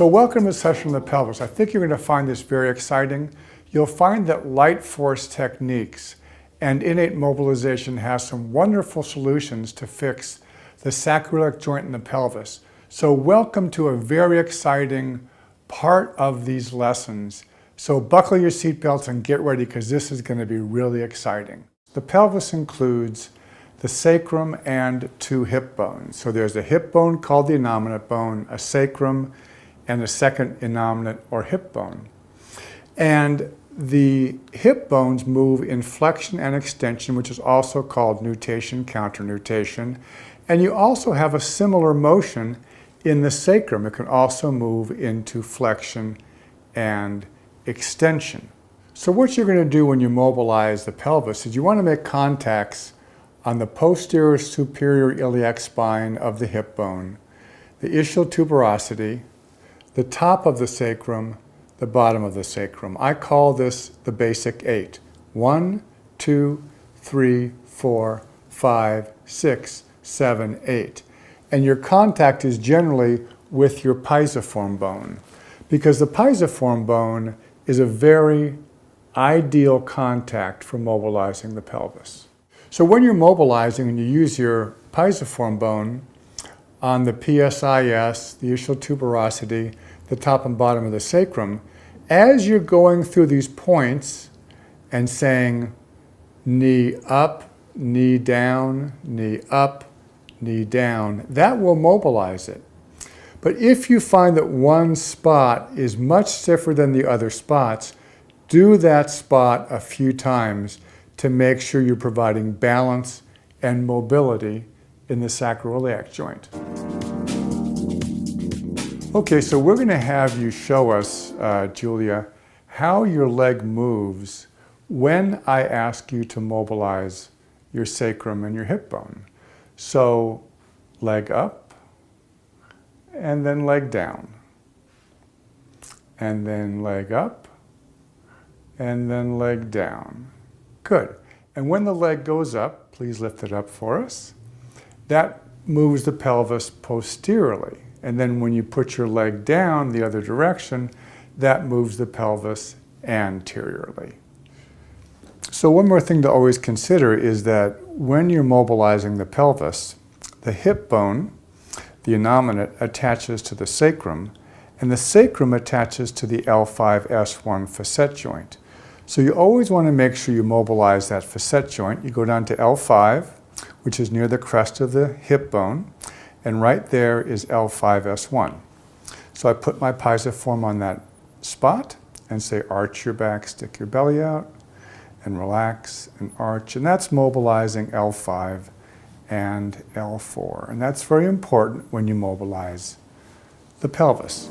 So welcome to the session on the pelvis. I think you're going to find this very exciting. You'll find that LITEFORCE techniques and innate mobilization has some wonderful solutions to fix the sacroiliac joint in the pelvis. So welcome to a very exciting part of these lessons. So buckle your seatbelts and get ready because this is going to be really exciting. The pelvis includes the sacrum and two hip bones. So there's a hip bone called the innominate bone, a sacrum, and a second innominate or hip bone. And the hip bones move in flexion and extension, which is also called nutation, counternutation. And you also have a similar motion in the sacrum. It can also move into flexion and extension. So what you're going to do when you mobilize the pelvis is you want to make contacts on the posterior superior iliac spine of the hip bone, the ischial tuberosity, the top of the sacrum, the bottom of the sacrum. I call this the basic 8. 1, 2, 3, 4, 5, 6, 7, 8. And your contact is generally with your pisiform bone, because the pisiform bone is a very ideal contact for mobilizing the pelvis. So when you're mobilizing and you use your pisiform bone on the PSIS, the ischial tuberosity, the top and bottom of the sacrum, as you're going through these points and saying knee up, knee down, knee up, knee down, that will mobilize it. But if you find that one spot is much stiffer than the other spots, do that spot a few times to make sure you're providing balance and mobility in the sacroiliac joint. Okay, so we're going to have you show us, Julia, how your leg moves when I ask you to mobilize your sacrum and your hip bone. So leg up, and then leg down, and then leg up, and then leg down. Good. And when the leg goes up, please lift it up for us. That moves the pelvis posteriorly. And then when you put your leg down the other direction, that moves the pelvis anteriorly. So one more thing to always consider is that when you're mobilizing the pelvis, the hip bone, the innominate, attaches to the sacrum, and the sacrum attaches to the L5-S1 facet joint. So you always want to make sure you mobilize that facet joint. You go down to L5, which is near the crest of the hip bone, and right there is L5-S1. So I put my pisiform on that spot and say arch your back, stick your belly out, and relax and arch. And that's mobilizing L5 and L4. And that's very important when you mobilize the pelvis.